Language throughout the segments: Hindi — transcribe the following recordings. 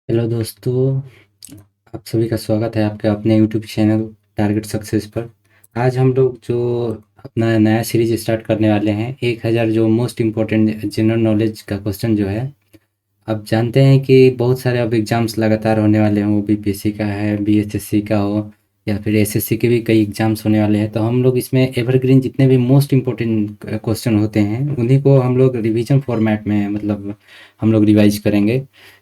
हेलो दोस्तों, आप सभी का स्वागत है आपके अपने यूट्यूब चैनल टारगेट सक्सेस पर। आज हम लोग जो अपना नया सीरीज स्टार्ट करने वाले हैं 1000 जो मोस्ट इम्पोर्टेंट जनरल नॉलेज का क्वेश्चन जो है। अब जानते हैं कि बहुत सारे अब एग्ज़ाम्स लगातार होने वाले हैं, वो बीपीएससी का है, बीएचएससी का हो या फिर एसएससी के भी कई एग्ज़ाम्स होने वाले हैं। तो हम लोग इसमें एवरग्रीन जितने भी मोस्ट इम्पोर्टेंट क्वेश्चन होते हैं उन्हीं को हम लोग रिवीजन फॉर्मेट में मतलब हम लोग रिवाइज करेंगे,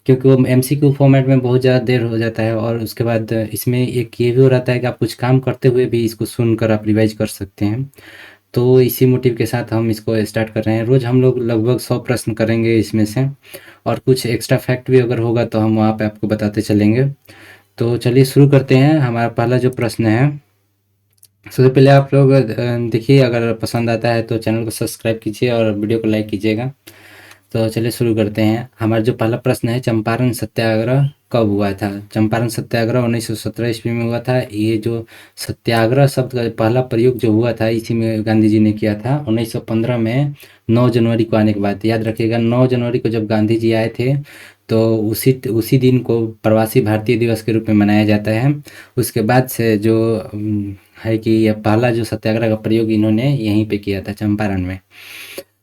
क्योंकि वो एमसीक्यू फॉर्मेट में बहुत ज़्यादा देर हो जाता है। और उसके बाद इसमें एक ये भी हो रहता है कि आप कुछ काम करते हुए भी इसको सुनकर आप रिवाइज कर सकते हैं। तो इसी मोटिव के साथ हम इसको स्टार्ट कर रहे हैं। रोज़ हम लोग लगभग 100 प्रश्न करेंगे इसमें से, और कुछ एक्स्ट्रा फैक्ट भी अगर होगा तो हम वहाँ पे आपको बताते चलेंगे। तो चलिए शुरू करते हैं। हमारा पहला जो प्रश्न है, सबसे पहले आप लोग देखिए, अगर पसंद आता है तो चैनल को सब्सक्राइब कीजिए और वीडियो को लाइक कीजिएगा। तो चलिए शुरू करते हैं। हमारा जो पहला प्रश्न है, चंपारण सत्याग्रह कब हुआ था? चंपारण सत्याग्रह 1917 ईस्वी में हुआ था। ये जो सत्याग्रह शब्द का पहला प्रयोग जो हुआ था इसी में गांधी जी ने किया था 1915 में, 9 जनवरी को आने के बाद। याद रखिएगा, 9 जनवरी को जब गांधी जी आए थे तो उसी उसी दिन को प्रवासी भारतीय दिवस के रूप में मनाया जाता है। उसके बाद से जो है कि यह पहला जो सत्याग्रह का प्रयोग इन्होंने यहीं पे किया था, चंपारण में।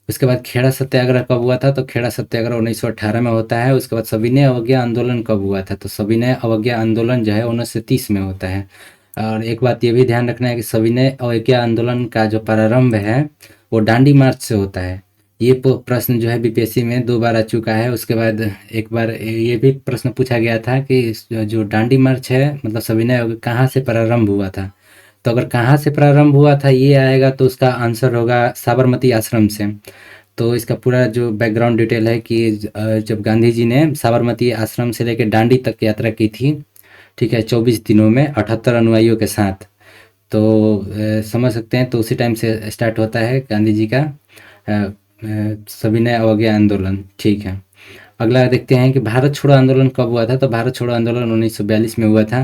उसके बाद खेड़ा सत्याग्रह कब हुआ था? तो खेड़ा सत्याग्रह 1918 में होता है। उसके बाद सविनय अवज्ञा आंदोलन कब हुआ था? तो सविनय अवज्ञा आंदोलन जो है 1930 में होता है। और एक बात ये भी ध्यान रखना है कि सविनय अवज्ञा आंदोलन का जो प्रारंभ है वो दांडी मार्च से होता है। ये प्रश्न जो है बीपीएससी में 2 बार आ चुका है। उसके बाद एक बार ये भी प्रश्न पूछा गया था कि जो दांडी मार्च है मतलब सविनय अवज्ञा कहाँ से प्रारंभ हुआ था? तो अगर कहाँ से प्रारंभ हुआ था ये आएगा तो उसका आंसर होगा साबरमती आश्रम से। तो इसका पूरा जो बैकग्राउंड डिटेल है कि जब गांधी जी ने साबरमती आश्रम से लेकर दांडी तक यात्रा की थी, ठीक है, 24 दिनों में 78 अनुयायियों के साथ। तो समझ सकते हैं, तो उसी टाइम से स्टार्ट होता है गांधी जी का सविनय अवज्ञा आंदोलन। ठीक है, अगला देखते हैं कि भारत छोड़ो आंदोलन कब हुआ था? तो भारत छोड़ो आंदोलन 1942 में हुआ था।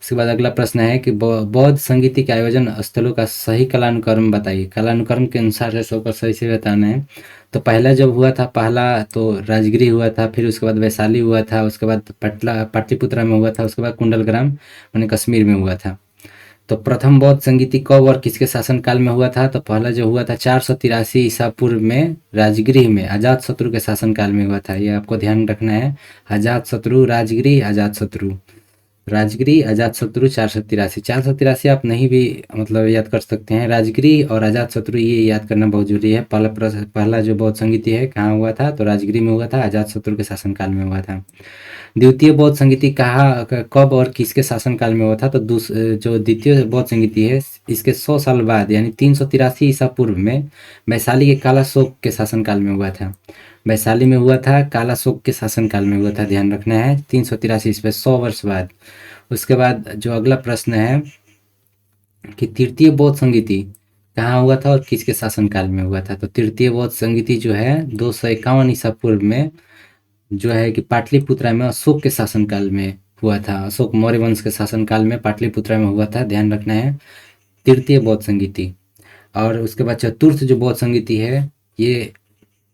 उसके बाद अगला प्रश्न है कि बौद्ध संगीति के आयोजन स्थलों का सही कालानुक्रम बताइए। कालानुक्रम के अनुसार है, सबको सही से बताना है। तो पहला जब हुआ था, पहला तो राजगिरी हुआ था, फिर उसके बाद वैशाली हुआ था, उसके बाद पटला पाटलिपुत्रा में हुआ था, उसके बाद कुंडलग्राम माने कश्मीर में हुआ था। तो प्रथम बौद्ध संगीति कब और किसके शासनकाल में हुआ था? तो पहला जो हुआ था 483 ईसा पूर्व में राजगृह में अजात शत्रु के शासनकाल में हुआ था। ये आपको ध्यान रखना है। अजात शत्रु, राजगृह, अजात शत्रु, राजगिरी, अजातशत्रु, 483। 483 आप नहीं भी मतलब याद कर सकते हैं। राजगिरी और अजातशत्रु ये याद करना बहुत जरूरी है। पहला जो बौद्ध संगीति है कहाँ हुआ था? तो राजगिरी में हुआ था, अजातशत्रु के शासनकाल में हुआ था। द्वितीय बौद्ध संगीति कहाँ कब और किसके शासनकाल में हुआ था? तो जो द्वितीय बौद्ध संगीति है इसके 100 साल बाद यानी 383 ईसा पूर्व में वैशाली के कालाशोक के शासनकाल में हुआ था। वैशाली में हुआ था, कालाशोक के शासनकाल में हुआ था। ध्यान रखना है, 383 ईस्वी, 100 वर्ष बाद। उसके बाद जो अगला प्रश्न है कि तृतीय बौद्ध संगीति कहाँ हुआ था और किसके शासनकाल में हुआ था? तो तृतीय बौद्ध संगीति जो है 251 ईसा पूर्व में जो है कि पाटलिपुत्रा में अशोक के शासनकाल में हुआ था। अशोक मौर्य वंश के शासनकाल में पाटलिपुत्रा में हुआ था। ध्यान रखना है, तृतीय बौद्ध संगीति। और उसके बाद चतुर्थ जो बौद्ध संगीति है ये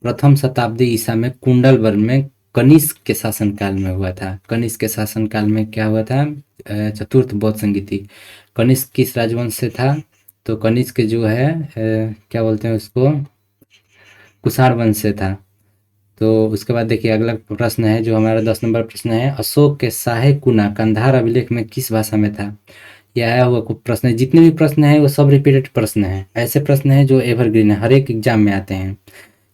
प्रथम शताब्दी ईसा में कुंडलवन में कनिष्क के शासनकाल में हुआ था। कनिष्क के शासनकाल में क्या हुआ था? चतुर्थ बौद्ध संगीति। कनिष्क किस राजवंश से था? तो कनिष्क जो है क्या बोलते हैं उसको, कुषाण वंश से था। तो उसके बाद देखिए अगला प्रश्न है जो हमारा 10 नंबर प्रश्न है, अशोक के शाहे कुना कंधार अभिलेख में किस भाषा में था? ये आया हुआ कुछ प्रश्न है। जितने भी प्रश्न है वो सब रिपीटेड प्रश्न है। ऐसे प्रश्न है जो एवरग्रीन है, हर एक एग्जाम में आते हैं।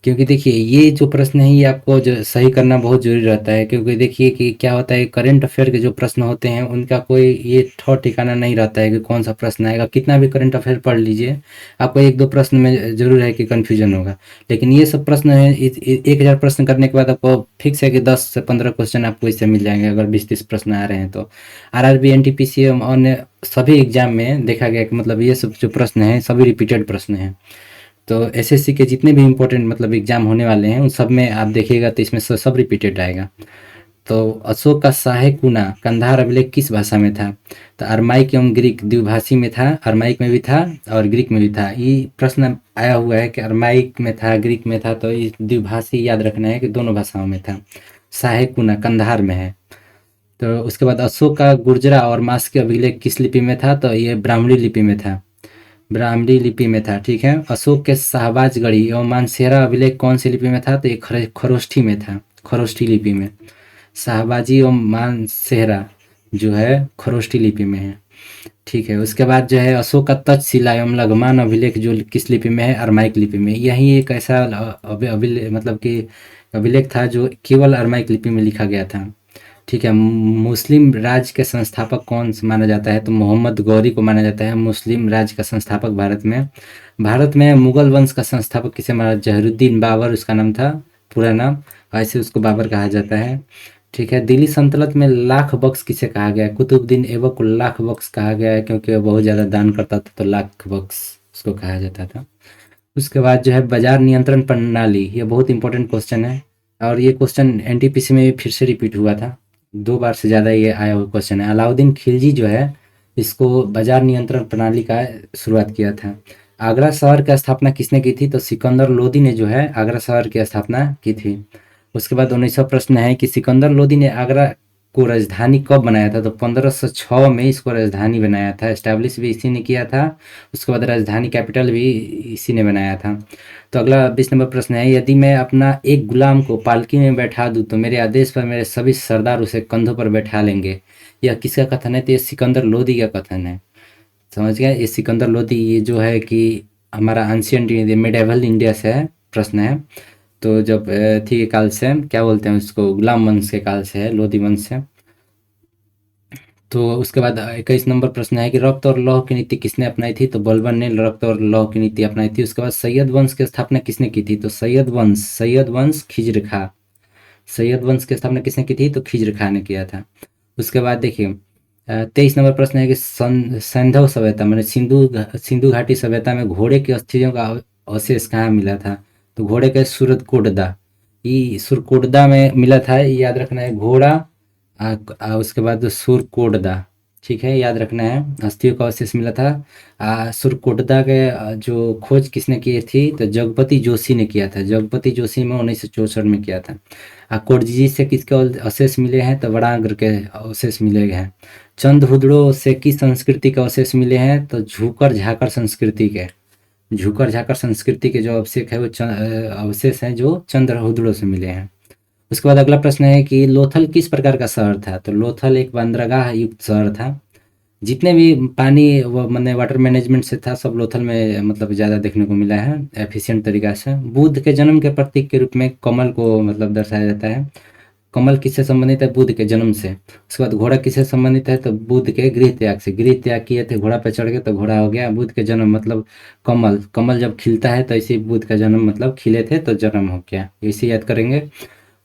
क्योंकि देखिए ये जो प्रश्न है ये आपको जो सही करना बहुत ज़रूरी रहता है, क्योंकि देखिए कि क्या होता है, करंट अफेयर के जो प्रश्न होते हैं उनका कोई ये ठौर ठिकाना नहीं रहता है कि कौन सा प्रश्न आएगा। कितना भी करंट अफेयर पढ़ लीजिए, आपको 1-2 प्रश्न में ज़रूर है कि कन्फ्यूजन होगा। लेकिन ये सब प्रश्न है 1000 प्रश्न करने के बाद आपको फिक्स है कि 10 से 15 क्वेश्चन आपको इससे मिल जाएंगे अगर 20-30 प्रश्न आ रहे हैं तो। आरआरबी, एनटीपीसी और अन्य सभी एग्जाम में देखा गया कि मतलब ये सब जो प्रश्न हैं सभी रिपीटेड प्रश्न हैं। तो एसएससी के जितने भी इम्पोर्टेंट मतलब एग्जाम होने वाले हैं उन सब में आप देखिएगा तो इसमें सब रिपीटेड आएगा। तो अशोक का शाहे कुना कंधार अभिलेख किस भाषा में था? तो अरमाइक एवं ग्रीक द्विभाषी में था। अरमाइक में भी था और ग्रीक में भी था। ये प्रश्न आया हुआ है कि अरमाइक में था, ग्रीक में था, तो ये द्विभाषी याद रखना है कि दोनों भाषाओं में था। शाहे कुना कंधार में है। तो उसके बाद अशोक का गुर्जरा और मास्की अभिलेख किस लिपि में था? तो ये ब्राह्मणी लिपि में था, ब्राह्मणी लिपि में था। ठीक है। अशोक के शाहबाजगढ़ी एवं मानसेरा अभिलेख कौन सी लिपि में था? तो ये खरोष्ठी में था, खरोष्ठी लिपि में। शाहबाजी एवं मानसेरा जो है खरोष्ठी लिपि में है। ठीक है। उसके बाद जो है अशोक का तक्षशिला एवं लघुमान अभिलेख जो किस लिपि में है? अरमाइक लिपि में। यही एक ऐसा अभिलेख मतलब कि अभिलेख था जो केवल अरमाइक लिपि में लिखा गया था। ठीक है। मुस्लिम राज के संस्थापक कौन से माना जाता है? तो मोहम्मद गौरी को माना जाता है मुस्लिम राज का संस्थापक भारत में। भारत में मुगल वंश का संस्थापक किसे माना? जहरुद्दीन बाबर उसका नाम था, पूरा नाम, ऐसे उसको बाबर कहा जाता है। ठीक है। दिल्ली सल्तनत में लाख बख्श किसे कहा गया है? कुतुबुद्दीन ऐबक को लाख बख्श कहा गया है क्योंकि वह बहुत ज़्यादा दान करता था, तो लाख बख्श उसको कहा जाता था। उसके बाद जो है बाजार नियंत्रण प्रणाली, ये बहुत इंपॉर्टेंट क्वेश्चन है और ये क्वेश्चन एनटीपीसी में भी फिर से रिपीट हुआ था, 2 बार से ज़्यादा ये आया हुआ क्वेश्चन है। अलाउद्दीन खिलजी जो है इसको बाजार नियंत्रण प्रणाली का शुरुआत किया था। आगरा शहर की स्थापना किसने की थी? तो सिकंदर लोदी ने जो है आगरा शहर की स्थापना की थी। उसके बाद 19वां प्रश्न है कि सिकंदर लोदी ने आगरा को राजधानी कब बनाया था? तो 1506 में इसको राजधानी बनाया था, एस्टैब्लिश भी इसी ने किया था। उसके बाद राजधानी कैपिटल भी इसी ने बनाया था। तो अगला 20 नंबर प्रश्न है, यदि मैं अपना एक गुलाम को पालकी में बैठा दूं तो मेरे आदेश पर मेरे सभी सरदार उसे कंधों पर बैठा लेंगे। यह किसका कथन है? तो ये सिकंदर लोदी का कथन है। समझ गए? ये सिकंदर लोदी ये जो है कि हमारा एंशियंट इंडिया, मिडेवल इंडिया से है, प्रश्न है। तो जब थी के काल से, क्या बोलते हैं उसको, गुलाम वंश के काल से है, लोधी वंश से। तो उसके बाद 21 नंबर प्रश्न है कि रक्त और लौह की नीति किसने अपनाई थी? तो बलबन ने रक्त और लौह की नीति अपनाई थी। उसके बाद सैयद वंश की स्थापना किसने की थी? तो सैयद वंश खिज्र खा, सैयद वंश की स्थापना किसने की थी? तो खिज्र खा ने किया था। उसके बाद देखिए 23 नंबर प्रश्न है कि सैंधव सभ्यता मैंने सिंधु घाटी सभ्यता में घोड़े की अस्थियों का अवशेष कहाँ मिला था? तो घोड़े के सुरकोटदा, ये सुरकोटदा में मिला था, ये याद रखना है। घोड़ा उसके बाद सुरकोटदा, ठीक है, याद रखना है। अस्थियों का अवशेष मिला था। सुरकोटदा के जो खोज किसने की थी? तो जगपति जोशी ने किया था, जगपति जोशी में 1964 में किया था। कोटजी से किसके अवशेष मिले हैं? तो वरांग्र के अवशेष मिले हैं। चंद्रहुदड़ो से किस संस्कृति के अवशेष मिले हैं? तो झूकर झाकर संस्कृति के, झूकर झाकर संस्कृति के जो अवशेष है वो अवशेष हैं जो चंद्रहुदड़ो से मिले हैं। उसके बाद अगला प्रश्न है कि लोथल किस प्रकार का शहर था? तो लोथल एक बंदरगाह युक्त शहर था। जितने भी पानी वो मैंने वाटर मैनेजमेंट से था सब लोथल में मतलब ज़्यादा देखने को मिला है एफिशिएंट तरीका से। बुद्ध के जन्म के प्रतीक के रूप में कमल को मतलब दर्शाया जाता है। कमल किससे संबंधित है? बुद्ध के जन्म से। उसके बाद घोड़ा किससे संबंधित है? तो बुद्ध के गृह त्याग से, गृह त्याग किए थे घोड़ा पे चढ़ के तो घोड़ा हो गया। बुद्ध के जन्म मतलब कमल, कमल जब खिलता है तो इसी बुद्ध का जन्म मतलब खिले थे तो जन्म हो गया, इसे याद करेंगे।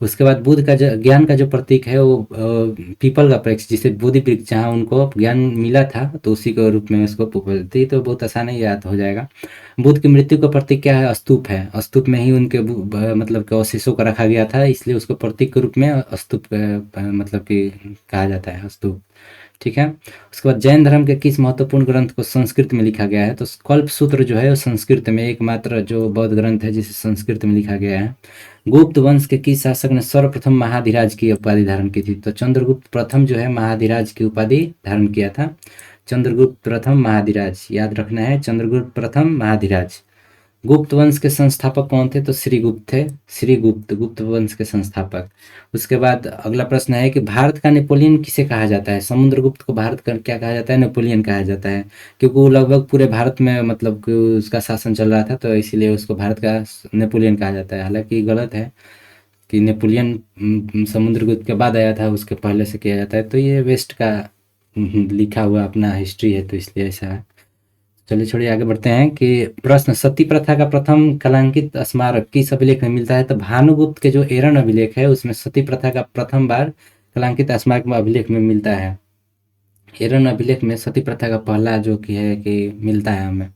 उसके बाद बुद्ध का ज्ञान का जो प्रतीक है वो पीपल का वृक्ष, जिसे बोधि वृक्ष जहाँ उनको ज्ञान मिला था तो उसी के रूप में उसको बोलती, तो बहुत आसान है, याद हो जाएगा। बुद्ध की मृत्यु का प्रतीक क्या है? स्तूप है, स्तूप में ही उनके मतलब के अवशेषों को रखा गया था, इसलिए उसको प्रतीक के रूप में स्तूप मतलब कि कहा जाता है, स्तूप। ठीक है। उसके बाद जैन धर्म के किस महत्वपूर्ण ग्रंथ को संस्कृत में लिखा गया है? तो कल्प सूत्र जो है वो संस्कृत में एकमात्र जो बौद्ध ग्रंथ है जिसे संस्कृत में लिखा गया है। गुप्त वंश के किस शासक ने सर्वप्रथम महाधिराज की उपाधि धारण की थी? तो चंद्रगुप्त प्रथम जो है महाधिराज की उपाधि धारण किया था। चंद्रगुप्त प्रथम महाधिराज, याद रखना है, चंद्रगुप्त प्रथम महाधिराज। गुप्त वंश के संस्थापक कौन थे? तो श्रीगुप्त थे, श्रीगुप्त गुप्त वंश के संस्थापक। उसके बाद अगला प्रश्न है कि भारत का नेपोलियन किसे कहा जाता है? समुद्रगुप्त को भारत का क्या कहा जाता है? नेपोलियन कहा जाता है, क्योंकि वो लगभग पूरे भारत में मतलब कि उसका शासन चल रहा था तो इसीलिए उसको भारत का नेपोलियन कहा जाता है। हालांकि गलत है कि नेपोलियन समुद्रगुप्त के बाद आया था, उसके पहले से किया जाता है, तो ये वेस्ट का लिखा हुआ अपना हिस्ट्री है तो इसलिए ऐसा है। चलिए छोड़िए आगे बढ़ते हैं कि प्रश्न, सती प्रथा का प्रथम कलांकित स्मारक किस अभिलेख में मिलता है? तो भानुगुप्त के जो एरन अभिलेख है उसमें सती प्रथा का प्रथम बार कलांकित स्मारक में अभिलेख में मिलता है। एरन अभिलेख में सती प्रथा का पहला जो कि है कि मिलता है हमें,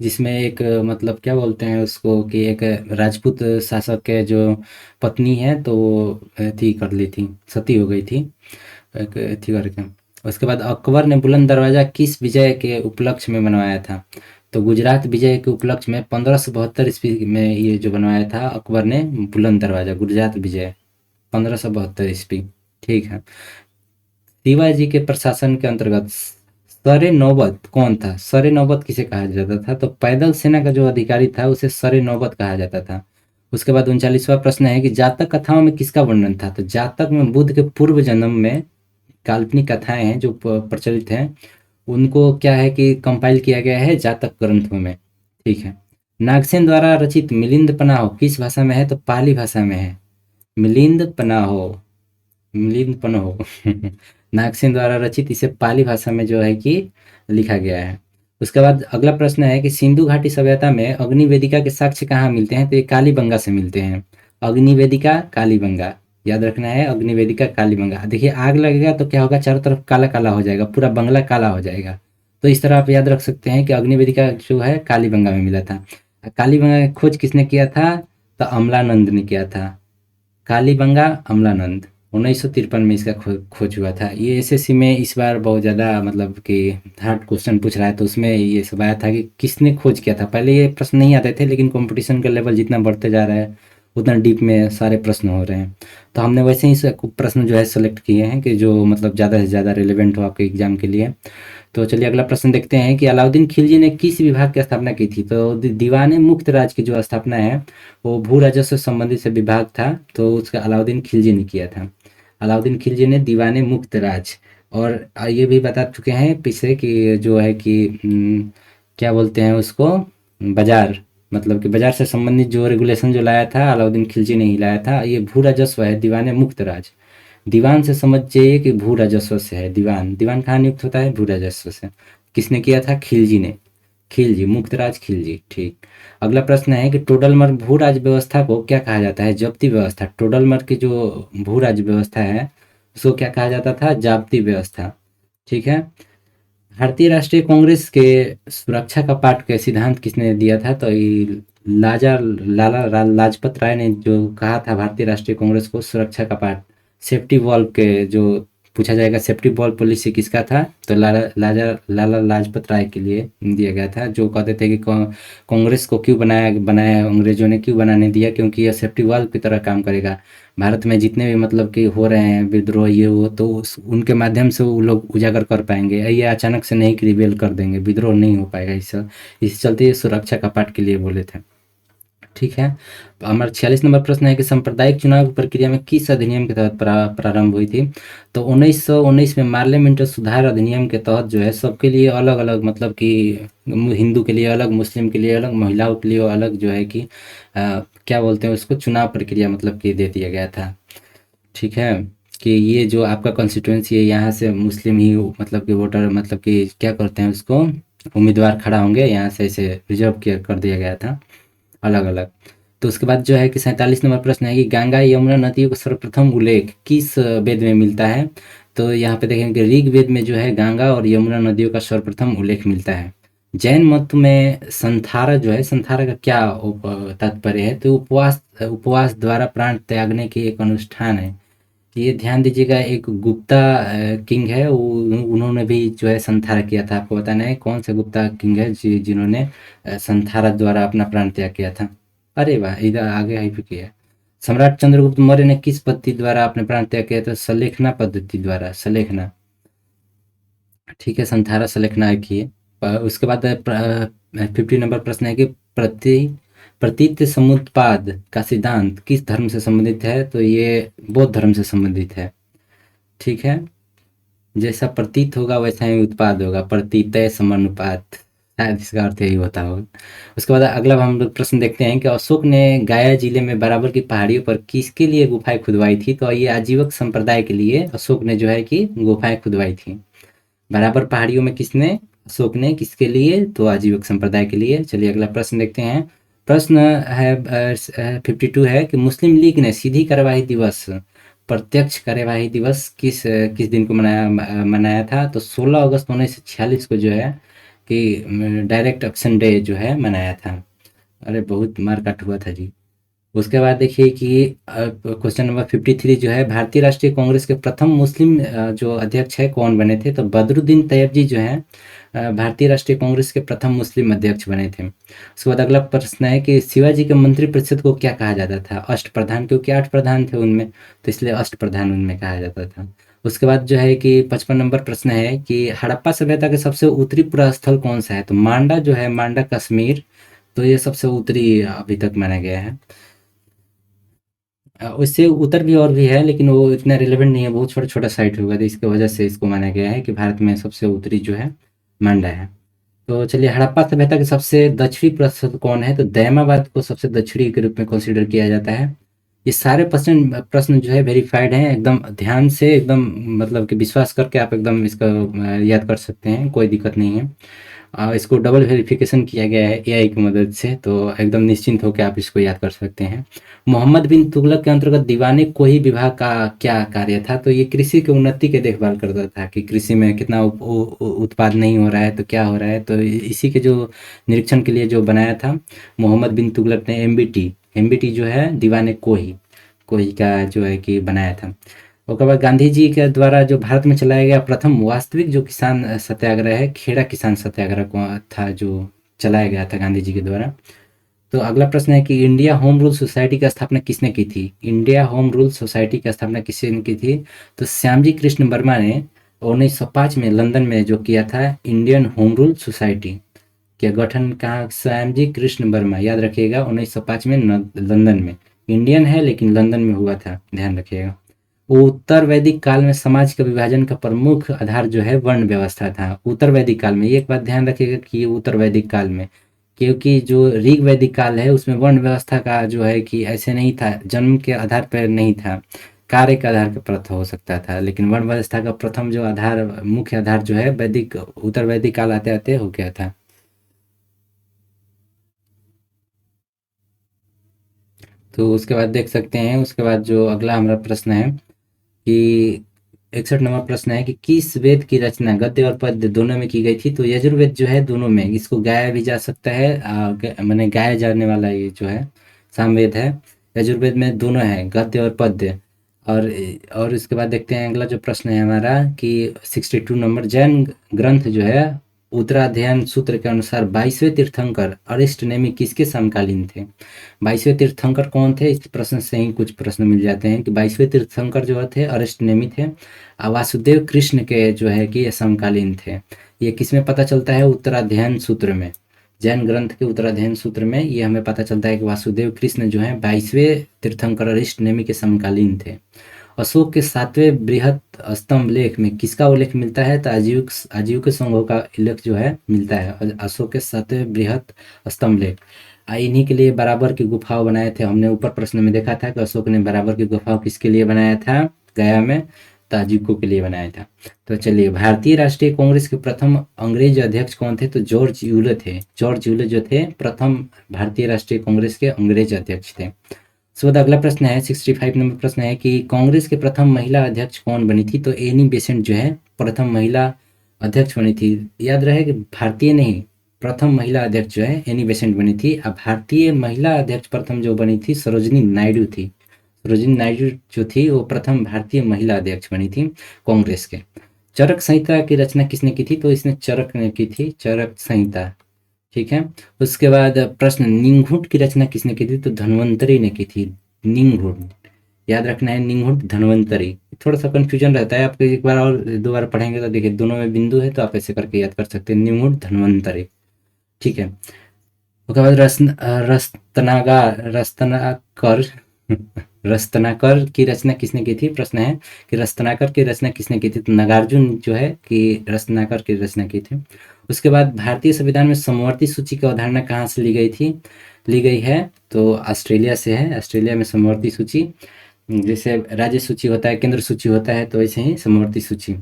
जिसमें एक मतलब क्या बोलते हैं उसको कि एक राजपूत शासक के जो पत्नी है तो वो थी कर ली थी, सती हो गई थी एक थी करके। उसके बाद अकबर ने बुलंद दरवाज़ा किस विजय के उपलक्ष्य में बनवाया था? तो गुजरात विजय के उपलक्ष्य में 1572 ईस्वी में ये जो बनवाया था अकबर ने बुलंद दरवाज़ा, गुजरात विजय 1572 ईस्वी। ठीक है। शिवाजी के प्रशासन के अंतर्गत सरे नौबत कौन था? सरे नौबत किसे कहा जाता था? तो पैदल सेना का जो अधिकारी था उसे सरे नौबत कहा जाता था। उसके बाद 39वां प्रश्न है कि जातक कथाओं में किसका वर्णन था? तो जातक में बुद्ध के पूर्व जन्म में काल्पनिक कथाएं हैं जो प्रचलित हैं, उनको क्या है कि कंपाइल किया गया है जातक ग्रंथों में। ठीक है। नागसेन द्वारा रचित मिलिंद पनाहो किस भाषा में है? तो पाली भाषा में है। मिलिंद पनाहो, मिलिंद पनाहो नागसेन द्वारा रचित, इसे पाली भाषा में जो है कि लिखा गया है। उसके बाद अगला प्रश्न है कि सिंधु घाटी सभ्यता में अग्नि वेदिका के साक्ष्य कहाँ मिलते हैं? तो ये कालीबंगा से मिलते हैं। अग्नि वेदिका कालीबंगा, याद रखना है, अग्नि वेदिका कालीबंगा। देखिए आग लगेगा तो क्या होगा, चारों तरफ काला काला हो जाएगा, पूरा बंगला काला हो जाएगा। तो इस तरह आप याद रख सकते हैं कि अग्नि वेदिका जो है कालीबंगा में मिला था। कालीबंगा की खोज किसने किया था? तो अमलानंद ने किया था। कालीबंगा अमलानंद, 1953 में इसका खोज हुआ था। ये एसएससी में इस बार बहुत ज़्यादा मतलब कि हार्ड क्वेश्चन पूछ रहा है, तो उसमें ये सब आया था कि किसने खोज किया था। पहले ये प्रश्न नहीं आते थे, लेकिन कंपटीशन का लेवल जितना बढ़ते जा रहा है उतना डीप में सारे प्रश्न हो रहे हैं। तो हमने वैसे ही प्रश्न जो है सेलेक्ट किए हैं कि जो मतलब ज़्यादा से ज़्यादा रिलेवेंट हो आपके एग्जाम के लिए। तो चलिए अगला प्रश्न देखते हैं कि अलाउद्दीन खिलजी ने किस विभाग की स्थापना की थी? तो दीवाने मुक्त राज की जो स्थापना है वो भू राजस्व संबंधित से विभाग था, तो उसका अलाउद्दीन खिलजी ने किया था। अलाउद्दीन खिलजी ने दीवाने मुक्त राज। और ये भी बता चुके हैं पीछे कि जो है कि क्या बोलते हैं उसको, बाजार, मतलब कि बाजार से संबंधित जो रेगुलेशन जो लाया था अलाउद्दीन खिलजी ने ही लाया था। ये भू राजस्व है, दीवाने मुक्त राज। दीवान से समझ जाइए कि भू राजस्व से है। दीवान, दीवान कहाँ नियुक्त होता है? भू राजस्व से। किसने किया था? खिलजी ने। खिलजी, मुक्तराज खिलजी। ठीक। अगला प्रश्न है कि टोडरमल भू राज व्यवस्था को क्या कहा जाता है? जब्ती व्यवस्था। टोडरमल की जो भू राज व्यवस्था है उसको क्या कहा जाता था? जाब्ती व्यवस्था। ठीक है। भारतीय राष्ट्रीय कांग्रेस के सुरक्षा का पाठ के सिद्धांत किसने दिया था? तो ये लाजपत राय ने जो कहा था भारतीय राष्ट्रीय कांग्रेस को सुरक्षा का पाठ, सेफ्टी वॉल्व के जो पूछा जाएगा, सेफ्टी वॉल्व पॉलिसी किसका था? तो लाला लाजपत राय के लिए दिया गया था, जो कहते थे कि कांग्रेस को क्यों बनाया बनाया अंग्रेजों ने क्यों बनाने दिया, क्योंकि यह सेफ्टी वॉल्व की तरह काम करेगा। भारत में जितने भी मतलब कि हो रहे हैं विद्रोह ये वो, तो उनके माध्यम से वो लोग उजागर कर पाएंगे। ये अचानक से नहीं कि रिवेल कर देंगे, विद्रोह नहीं हो पाएगा। इस चलते ये सुरक्षा का पाठ के लिए बोले थे। ठीक है। तो हमारा 46 नंबर प्रश्न है कि सांप्रदायिक चुनाव की प्रक्रिया में किस अधिनियम के तहत प्रारंभ हुई थी? तो 1919 में मार्लियामेंटल सुधार अधिनियम के तहत जो है सबके लिए अलग अलग, मतलब कि हिंदू के लिए अलग, मुस्लिम के लिए अलग, महिलाओं के लिए अलग जो है कि क्या बोलते हैं उसको, चुनाव प्रक्रिया मतलब कि दे दिया गया था। ठीक है। कि ये जो आपका कॉन्स्टिट्यूंसी है यहाँ से मुस्लिम ही मतलब कि वोटर, मतलब कि क्या करते हैं उसको, उम्मीदवार खड़ा होंगे, यहाँ से इसे रिजर्व किया कर दिया गया था अलग अलग। तो उसके बाद जो है कि 47 नंबर प्रश्न है कि गंगा यमुना नदियों का सर्वप्रथम उल्लेख किस वेद में मिलता है? तो यहाँ पे देखेंगे कि ऋग्वेद में जो है गंगा और यमुना नदियों का सर्वप्रथम उल्लेख मिलता है। जैन मत में संथारा जो है, संथारा का क्या तात्पर्य है? तो उपवास, उपवास द्वारा प्राण त्यागने की एक अनुष्ठान है। ये ध्यान दीजिएगा, एक गुप्ता किंग है, उन्होंने भी जो है संथारा किया था। आपको बताना है कौन से गुप्ता किंग है जिन्होंने संथारा द्वारा अपना प्राण त्याग किया था। अरे वाह, इधर आगे ही भी किया। सम्राट चंद्रगुप्त मौर्य ने किस पद्धति द्वारा अपने प्राण त्याग किया था? सलेखना पद्धति द्वारा, सलेखना। ठीक है, संथारा सलेखना किए। उसके बाद 50 नंबर प्रश्न है कि प्रतीत समुत्पाद का सिद्धांत किस धर्म से संबंधित है? तो ये बौद्ध धर्म से संबंधित है। ठीक है। जैसा प्रतीत होगा वैसा ही उत्पाद होगा, प्रतीतय समानुपात, शायद इसका अर्थ यही होता होगा। उसके बाद अगला हम लोग प्रश्न देखते हैं कि अशोक ने गाया जिले में बराबर की पहाड़ियों पर किसके लिए गुफाएं खुदवाई थी? तो ये आजीवक संप्रदाय के लिए अशोक ने जो है कि गुफाएं खुदवाई थी। बराबर पहाड़ियों में किसने? अशोक ने। किसके लिए? तो आजीवक संप्रदाय के लिए। चलिए अगला प्रश्न देखते हैं। प्रश्न है 52 है कि मुस्लिम लीग ने सीधी कार्यवाही दिवस, प्रत्यक्ष कार्यवाही दिवस किस दिन को मनाया था? तो 16 अगस्त 1946 को जो है कि डायरेक्ट एक्शन डे जो है मनाया था। अरे बहुत मारकाट हुआ था जी। उसके बाद देखिए कि क्वेश्चन नंबर 53 जो है, भारतीय राष्ट्रीय कांग्रेस के प्रथम मुस्लिम जो अध्यक्ष है कौन बने थे? तो बदरुद्दीन तैयब जी जो है भारतीय राष्ट्रीय कांग्रेस के प्रथम मुस्लिम अध्यक्ष बने थे। उसके बाद अगला प्रश्न है कि शिवाजी के मंत्रिपरिषद को क्या कहा जाता था? अष्ट प्रधान, क्योंकि 8 प्रधान थे उनमें, तो इसलिए अष्ट प्रधान उनमें कहा जाता था। उसके बाद जो है कि 55 नंबर प्रश्न है कि हड़प्पा सभ्यता के सबसे उत्तरी पूरा स्थल कौन सा है? तो मांडा जो है, मांडा कश्मीर, तो ये सबसे उत्तरी अभी तक माना गया है। उससे उत्तर भी और भी है, लेकिन वो इतना रिलेवेंट नहीं है, बहुत छोटा छोटा साइट होगा, तो इसकी वजह से इसको माना गया है कि भारत में सबसे उत्तरी जो है मांडा है। तो चलिए, हड़प्पा सभ्यता के सबसे दक्षिणी प्रस्थ कौन है? तो दैमाबाद को सबसे दक्षिणी के रूप में कंसीडर किया जाता है। ये सारे प्रश्न प्रश्न जो है वेरीफाइड हैं, एकदम ध्यान से, एकदम मतलब कि विश्वास करके आप एकदम इसका याद कर सकते हैं, कोई दिक्कत नहीं है। इसको डबल वेरिफिकेशन किया गया है एआई की मदद से, तो एकदम निश्चिंत होकर आप इसको याद कर सकते हैं। मोहम्मद बिन तुगलक के अंतर्गत दीवाने कोही विभाग का क्या कार्य था? तो ये कृषि की उन्नति के देखभाल करता था कि कृषि में कितना उत्पाद नहीं हो रहा है, तो क्या हो रहा है, तो इसी के जो निरीक्षण के लिए जो बनाया था मोहम्मद बिन तुगलक ने एमबीटी, एमबीटी जो है दीवाने कोही, कोही का जो है कि बनाया था। उसके बाद गांधी जी के द्वारा जो भारत में चलाया गया प्रथम वास्तविक जो किसान सत्याग्रह है, खेड़ा किसान सत्याग्रह को था, जो चलाया गया था गांधी जी के द्वारा। तो अगला प्रश्न है कि इंडिया होम रूल सोसाइटी की स्थापना किसने की थी? इंडिया होम रूल सोसाइटी की स्थापना किसने की थी? तो श्यामजी कृष्ण वर्मा ने 1905 में लंदन में जो किया था इंडियन होम रूल सोसाइटी के गठन। कहाँ? श्यामजी कृष्ण वर्मा, याद रखिएगा, 1905 में लंदन में। इंडियन है लेकिन लंदन में हुआ था, ध्यान रखिएगा। उत्तर वैदिक काल में समाज का विभाजन का प्रमुख आधार जो है वर्ण व्यवस्था था। उत्तर वैदिक काल में, एक बात ध्यान रखिएगा कि ये उत्तर वैदिक काल में, क्योंकि जो ऋग वैदिक काल है उसमें वर्ण व्यवस्था का जो है कि ऐसे नहीं था, जन्म के आधार पर नहीं था, कार्य के आधार पर प्रथा हो सकता था, लेकिन वर्ण व्यवस्था का प्रथम जो आधार, मुख्य आधार जो है वैदिक, उत्तर वैदिक काल आते आते हो गया था। तो उसके बाद देख सकते हैं, उसके बाद जो अगला हमारा प्रश्न है कि 61 नंबर प्रश्न है कि किस वेद की रचना गद्य और पद्य दोनों में की गई थी? तो यजुर्वेद जो है दोनों में, इसको गाया भी जा सकता है, माने गाया जाने वाला ये जो है सामवेद है। यजुर्वेद में दोनों है, गद्य और पद्य। और इसके बाद देखते हैं अगला जो प्रश्न है हमारा कि 62 नंबर, जैन ग्रंथ जो है उत्तराध्ययन सूत्र के अनुसार 22वें तीर्थंकर अरिष्टनेमी किसके समकालीन थे? 22वें तीर्थंकर कौन थे? इस प्रश्न से ही कुछ प्रश्न मिल जाते हैं कि 22वें तीर्थंकर जो थे अरिष्टनेमी थे, वासुदेव कृष्ण के जो है कि ये समकालीन थे। ये किस में पता चलता है? उत्तराध्ययन सूत्र में, जैन ग्रंथ के उत्तराध्ययन सूत्र में ये हमें पता चलता है कि वासुदेव कृष्ण जो है 22वें तीर्थंकर अरिष्टनेमी के समकालीन थे। अशोक के 7वें बृहत स्तंभ लेख में किसका उल्लेख मिलता है? तो आजीविक संघों का उल्लेख जो है मिलता है, अशोक के 7वें बृहत स्तंभ लेख। इन्हीं के लिए बराबर की गुफाओं बनाए थे। हमने ऊपर प्रश्न में देखा था कि अशोक ने बराबर की गुफाओं किसके लिए बनाया था? गया में ताजिकों के लिए बनाया था। तो चलिए, भारतीय राष्ट्रीय कांग्रेस के प्रथम अंग्रेज अध्यक्ष कौन थे? तो जॉर्ज यूले थे। जॉर्ज यूले जो थे प्रथम भारतीय राष्ट्रीय कांग्रेस के अंग्रेज अध्यक्ष थे। उसके बाद अगला प्रश्न है 65 नंबर प्रश्न है कि कांग्रेस के प्रथम महिला अध्यक्ष कौन बनी थी? तो एनी बेसेंट जो है प्रथम महिला अध्यक्ष बनी थी। याद रहे कि भारतीय नहीं, प्रथम महिला अध्यक्ष जो है एनी बेसेंट बनी थी। अब भारतीय महिला अध्यक्ष प्रथम जो बनी थी सरोजिनी नायडू थी। सरोजिनी नायडू जो थी वो प्रथम भारतीय महिला अध्यक्ष बनी थी कांग्रेस के। चरक संहिता की रचना किसने की थी? तो इसने चरक ने की थी, चरक संहिता। ठीक है। उसके बाद प्रश्न, निंघुट की रचना किसने की थी? तो धन्वंतरी ने की थी। निंघुट, याद रखना है, निंघुट धन्वंतरी। थोड़ा सा कंफ्यूजन रहता है, आप एक बार और दो बार पढ़ेंगे तो देखिए दोनों में बिंदु है, तो आप ऐसे करके याद कर सकते हैं, निंघुट धन्वंतरी। ठीक है। उसके बाद रस्तनाकर रस्तनाकर की रचना किसने की थी? प्रश्न है कि रस्तनाकर की रचना किसने की थी? तो नागार्जुन जो है कि रस्तनाकर की रचना की थी। उसके बाद भारतीय संविधान में समवर्ती सूची की अवधारणा कहाँ से ली गई थी, ली गई है? तो ऑस्ट्रेलिया से है। ऑस्ट्रेलिया में समवर्ती सूची, जैसे राज्य सूची होता है, केंद्र सूची होता है, तो वैसे ही समवर्ती सूची।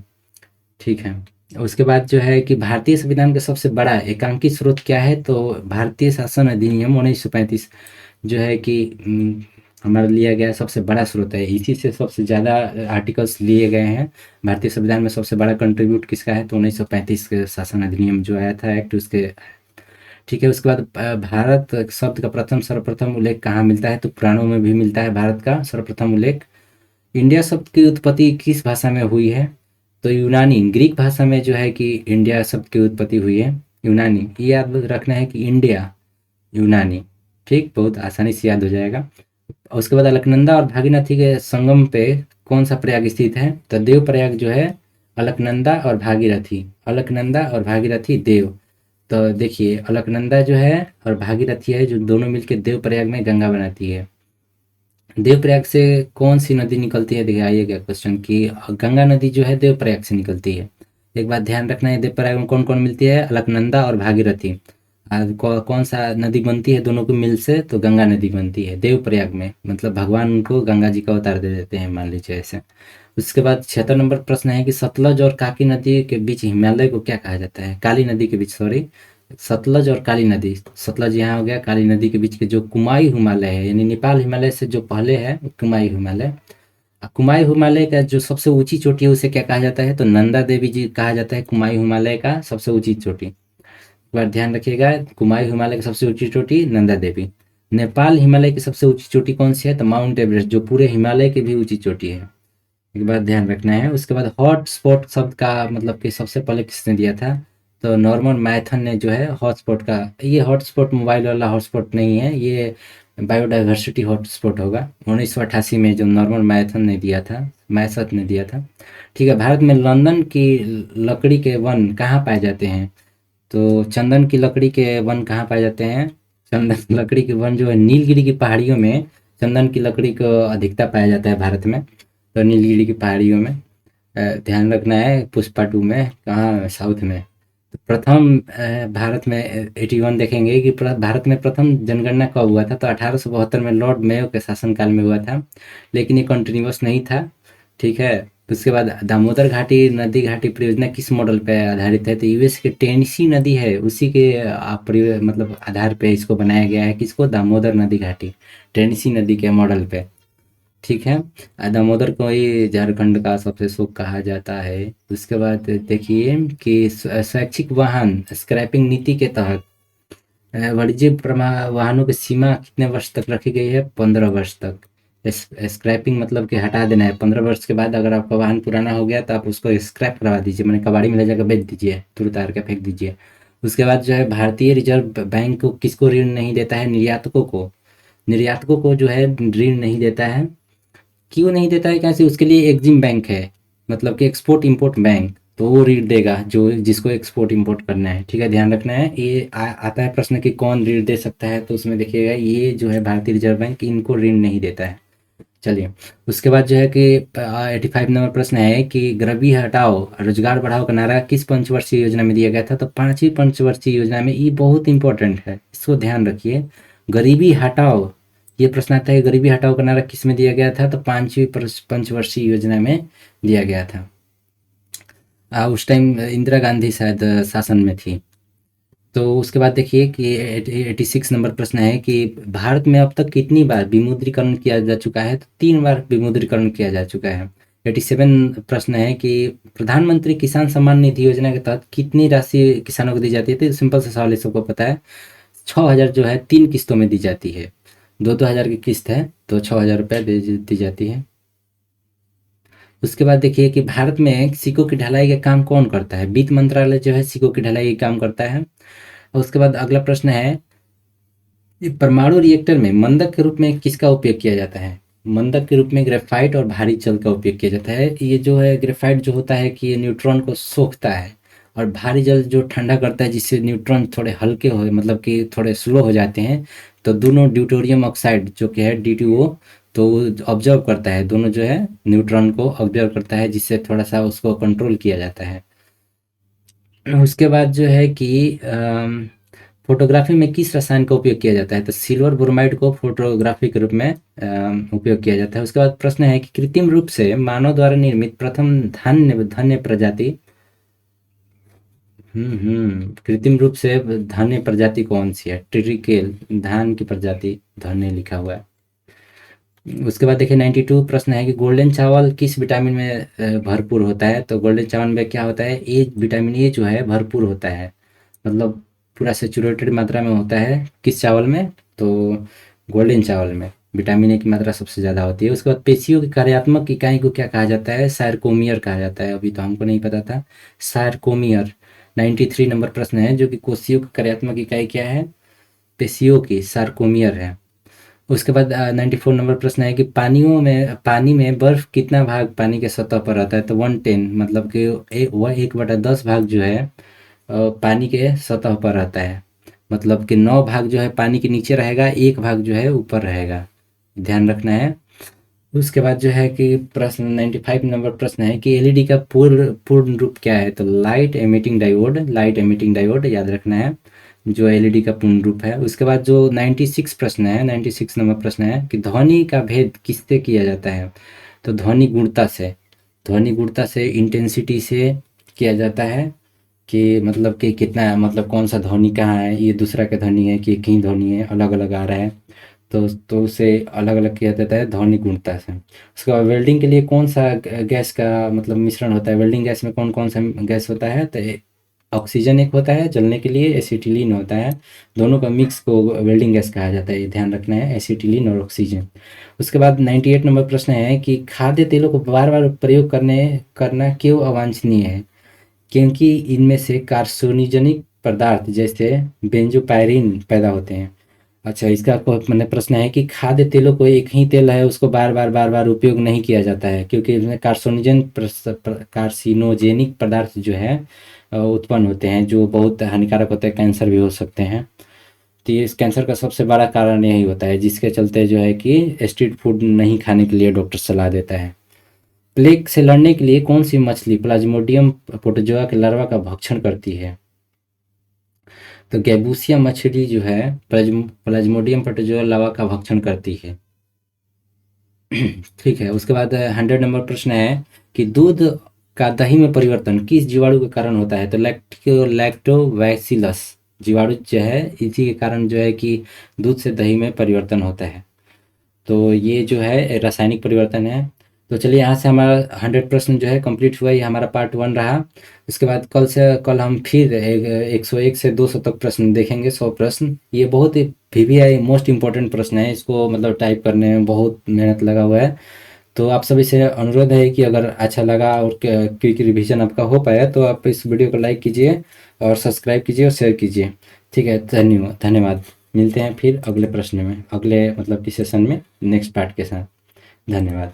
ठीक है। उसके बाद जो है कि भारतीय संविधान का सबसे बड़ा एकांकी स्रोत क्या है? तो भारतीय शासन अधिनियम 1935 जो है कि हमारा लिया गया सबसे बड़ा स्रोत है। इसी से सबसे ज़्यादा आर्टिकल्स लिए गए हैं। भारतीय संविधान में सबसे बड़ा कंट्रीब्यूट किसका है? तो 1935 के शासन अधिनियम जो आया था एक्ट, उसके। ठीक है। उसके बाद भारत शब्द का सर्वप्रथम उल्लेख कहाँ मिलता है? तो पुराणों में भी मिलता है भारत का सर्वप्रथम उल्लेख। इंडिया शब्द की उत्पत्ति किस भाषा में हुई है? तो यूनानी, ग्रीक भाषा में जो है कि इंडिया शब्द की उत्पत्ति हुई है, यूनानी। ये याद रखना है कि इंडिया यूनानी। ठीक, बहुत आसानी से याद हो जाएगा। उसके बाद अलकनंदा और भागीरथी के संगम पे कौन सा प्रयाग स्थित है? तो देव प्रयाग जो है अलकनंदा और भागीरथी, अलकनंदा और भागीरथी देव। तो देखिए अलकनंदा जो है और भागीरथी है जो दोनों मिलकर देव प्रयाग में गंगा बनाती है। देवप्रयाग से कौन सी नदी निकलती है? देखिए आइएगा क्वेश्चन कि गंगा नदी जो है देवप्रयाग से निकलती है। एक बात ध्यान रखना है, देवप्रयाग में कौन कौन मिलती है? अलकनंदा और भागीरथी। कौन सा नदी बनती है दोनों के मिल से? तो गंगा नदी बनती है देवप्रयाग में, मतलब भगवान उनको गंगा जी का अवतार दे देते हैं, मान लीजिए ऐसे। उसके बाद 76 नंबर प्रश्न है कि सतलज और काकी नदी के बीच हिमालय को क्या कहा जाता है? काली नदी के बीच, सॉरी, सतलज और काली नदी, सतलज यहाँ हो गया, काली नदी के बीच के जो कुमाई हिमालय है, यानी नेपाल हिमालय से जो पहले है कुमाई हिमालय। कुमाई हिमालय का जो सबसे ऊंची चोटी है उसे क्या कहा जाता है? तो नंदा देवी जी कहा जाता है कुमाई हिमालय का सबसे ऊंची चोटी। एक बार ध्यान रखिएगा, कुमाई हिमालय की सबसे ऊंची चोटी नंदा देवी। नेपाल हिमालय की सबसे ऊंची चोटी कौन सी है? तो माउंट एवरेस्ट, जो पूरे हिमालय की भी ऊंची चोटी है। एक बात ध्यान रखना है। उसके बाद हॉट स्पॉट शब्द का मतलब कि सबसे पहले किसने दिया था? तो नॉर्मन मैथन ने जो है हॉटस्पॉट का, ये हॉटस्पॉट मोबाइल वाला हॉटस्पॉट नहीं है, ये बायोडाइवर्सिटी हॉटस्पॉट होगा। 1988 में जो नॉर्मन मैथन ने दिया था, मैसत ने दिया था। ठीक है, भारत में लंदन की लकड़ी के वन कहाँ पाए जाते हैं? तो चंदन की लकड़ी के वन कहाँ पाए जाते हैं? चंदन की लकड़ी के वन जो है नीलगिरी की पहाड़ियों में चंदन की लकड़ी को अधिकता पाया जाता है भारत में। तो नीलगिरी की पहाड़ियों में। ध्यान रखना है, पुष्पा 2 में कहाँ? साउथ में। तो प्रथम भारत में 81 देखेंगे कि भारत में प्रथम जनगणना कब हुआ था? तो 1872 में लॉर्ड मेयो के शासनकाल में हुआ था, लेकिन ये कंटिन्यूअस नहीं था। ठीक है। उसके बाद दामोदर घाटी नदी घाटी परियोजना किस मॉडल पे आधारित है? तो यूएस के टेनेसी नदी है उसी के मतलब आधार पे इसको बनाया गया है। किसको? दामोदर नदी घाटी, टेनेसी नदी के मॉडल पे। ठीक है। दामोदर को ही झारखंड का सबसे सुख कहा जाता है। उसके बाद देखिए कि स्वैच्छिक वाहन स्क्रैपिंग नीति के तहत वाणिज्यिक वाहनों की सीमा कितने वर्ष तक रखी गई है? 15 वर्ष तक। स्क्रैपिंग मतलब कि हटा देना है। 15 वर्ष के बाद अगर आपका वाहन पुराना हो गया तो आप उसको स्क्रैप करवा दीजिए, मैंने कबाड़ी में ले जाकर बेच दीजिए, तुर तार के फेंक दीजिए। उसके बाद जो है भारतीय रिजर्व बैंक को किसको ऋण नहीं देता है? निर्यातकों को। निर्यातकों को जो है ऋण नहीं देता है। क्यों नहीं देता है? कैसे? उसके लिए एग्जिम बैंक है, मतलब कि एक्सपोर्ट इंपोर्ट बैंक, तो वो ऋण देगा जो जिसको एक्सपोर्ट इंपोर्ट करना है। ठीक है, ध्यान रखना है। ये आता है प्रश्न कि कौन ऋण दे सकता है, तो उसमें देखिएगा ये जो है भारतीय रिजर्व बैंक इनको ऋण नहीं देता है। चलिए, उसके बाद जो है कि 85 नंबर प्रश्न है कि गरीबी हटाओ रोजगार बढ़ाओ का नारा किस पंचवर्षीय योजना में दिया गया था? तो 5वीं पंचवर्षीय योजना में। ये बहुत इंपॉर्टेंट है, इसको ध्यान रखिए। गरीबी हटाओ, ये प्रश्न आता है, गरीबी हटाओ का नारा किस में दिया गया था? तो 5वीं पंचवर्षीय योजना में दिया गया था। उस टाइम इंदिरा गांधी शायद शासन में थी। तो उसके बाद देखिए कि 86 नंबर प्रश्न है कि भारत में अब तक कितनी बार विमुद्रीकरण किया जा चुका है? तो 3 बार विमुद्रीकरण किया जा चुका है। 87 प्रश्न है कि प्रधानमंत्री किसान सम्मान निधि योजना के तहत कितनी राशि किसानों को दी जाती है? तो सिंपल सा सवाल है, सबको पता है। 6,000 जो है 3 किस्तों में दी जाती है। 2-2 हज़ार की किस्त है तो 6,000 रुपये दी जाती है। उसके बाद देखिए कि भारत में सिक्कों की ढलाई का काम कौन करता है? वित्त मंत्रालय जो है सिक्कों की ढलाई का काम करता है। और उसके बाद अगला प्रश्न है, ये परमाणु रिएक्टर में मंदक के रूप में किसका उपयोग किया जाता है? मंदक के रूप में ग्रेफाइट और भारी जल का उपयोग किया जाता है। ये जो है ग्रेफाइट जो होता है कि ये न्यूट्रॉन को सोखता है, और भारी जल जो ठंडा करता है जिससे न्यूट्रॉन थोड़े हल्के हो, मतलब कि थोड़े स्लो हो जाते हैं। तो दोनों ड्यूटेरियम ऑक्साइड जो कि है D2O, तो ऑब्जर्व करता है, दोनों जो है न्यूट्रॉन को ऑब्जर्व करता है, जिससे थोड़ा सा उसको कंट्रोल किया जाता है। उसके बाद जो है कि फोटोग्राफी में किस रसायन का उपयोग किया जाता है? तो सिल्वर ब्रोमाइड को फोटोग्राफी के रूप में उपयोग किया जाता है। उसके बाद प्रश्न है कि कृत्रिम रूप से मानव द्वारा निर्मित प्रथम धान्य धान्य प्रजाति, कृत्रिम रूप से धान्य प्रजाति कौन सी है? ट्रिटिकेल, धान की प्रजाति धान्य लिखा हुआ है। उसके बाद देखिए 92 प्रश्न है कि गोल्डन चावल किस विटामिन में भरपूर होता है? तो गोल्डन चावल में क्या होता है? ए, विटामिन ए जो है भरपूर होता है, मतलब पूरा सेचुरेटेड मात्रा में होता है। किस चावल में? तो गोल्डन चावल में विटामिन ए की मात्रा सबसे ज़्यादा होती है। उसके बाद पेशियों की कार्यात्मक इकाई को क्या कहा जाता है? सार्कोमियर कहा जाता है। अभी तो हमको नहीं पता था, सार्कोमियर। 93 नंबर प्रश्न है जो कि कोशियों की कार्यात्मक इकाई क्या है? पेशियों की सार्कोमियर है। उसके बाद 94 नंबर प्रश्न है कि पानी में बर्फ कितना भाग पानी के सतह पर रहता है? तो 110, मतलब कि वह 1/10 भाग जो है पानी के सतह पर रहता है। मतलब कि 9 भाग जो है पानी के नीचे रहेगा, 1 भाग जो है ऊपर रहेगा, ध्यान रखना है। उसके बाद जो है कि प्रश्न 95 नंबर प्रश्न है कि एलईडी का पूर्ण रूप क्या है? तो लाइट एमिटिंग डायोड याद रखना है, जो एलईडी का पूर्ण रूप है। उसके बाद जो 96 प्रश्न है, 96 नंबर प्रश्न है कि ध्वनि का भेद किससे किया जाता है? तो ध्वनि गुणता से, इंटेंसिटी से किया जाता है, कि मतलब कि कितना, मतलब कौन सा ध्वनि कहाँ है, ये दूसरा का ध्वनि है कि एक ही ध्वनि है, अलग अलग आ रहा है। तो उसे अलग अलग किया जाता है ध्वनि गुणता से। उसके बाद वेल्डिंग के लिए कौन सा गैस का मतलब मिश्रण होता है? वेल्डिंग गैस में कौन कौन सा गैस होता है? तो ऑक्सीजन एक होता है जलने के लिए, एसिटिलीन होता है। दोनों का मिक्स को वेल्डिंग गैस कहा जाता है, ये ध्यान रखना है, एसिटिलीन और ऑक्सीजन। उसके बाद 98 नंबर प्रश्न है कि खाद्य तेलों को बार बार प्रयोग करना क्यों अवांछनीय है? क्योंकि इनमें से कार्सिनोजेनिक पदार्थ जैसे बेंजोपायरिन पैदा होते हैं। अच्छा, इसका मैंने प्रश्न है कि खाद्य तेलों को, एक ही तेल है उसको बार बार उपयोग नहीं किया जाता है, क्योंकि इसमें कार्सिनोजेनिक पदार्थ जो है उत्पन्न होते हैं, जो बहुत हानिकारक होते हैं, कैंसर भी हो सकते हैं। तो ये इस कैंसर का सबसे बड़ा कारण यही होता है, जिसके चलते जो है कि स्ट्रीट फूड नहीं खाने के लिए डॉक्टर सलाह देता है। प्लेग से लड़ने के लिए कौन सी मछली प्लाज्मोडियम प्रोटोजोआ के लार्वा का भक्षण करती है? तो गैबूसिया मछली जो है प्लाज्मोडियम प्रोटोजोआ लार्वा का भक्षण करती है। ठीक है। उसके बाद 100 नंबर प्रश्न है कि दूध का दही में परिवर्तन किस जीवाणु के कारण होता है? तो लैक्टोबैसिलस जीवाणु जो है, इसी के कारण जो है कि दूध से दही में परिवर्तन होता है। तो ये जो है रासायनिक परिवर्तन है। तो चलिए, यहाँ से हमारा 100 प्रश्न जो है कंप्लीट हुआ, ये हमारा पार्ट 1 रहा। इसके बाद कल हम फिर 101 से 200 तक प्रश्न देखेंगे, 100 प्रश्न। ये बहुत ही वीवीआई मोस्ट इम्पोर्टेंट प्रश्न है, इसको मतलब टाइप करने में बहुत मेहनत लगा हुआ है। तो आप सभी से अनुरोध है कि अगर अच्छा लगा और क्विक रिवीजन आपका हो पाया तो आप इस वीडियो को लाइक कीजिए और सब्सक्राइब कीजिए और शेयर कीजिए। ठीक है, धन्यवाद। मिलते हैं फिर अगले प्रश्न में, अगले मतलब कि सेशन में, नेक्स्ट पार्ट के साथ। धन्यवाद।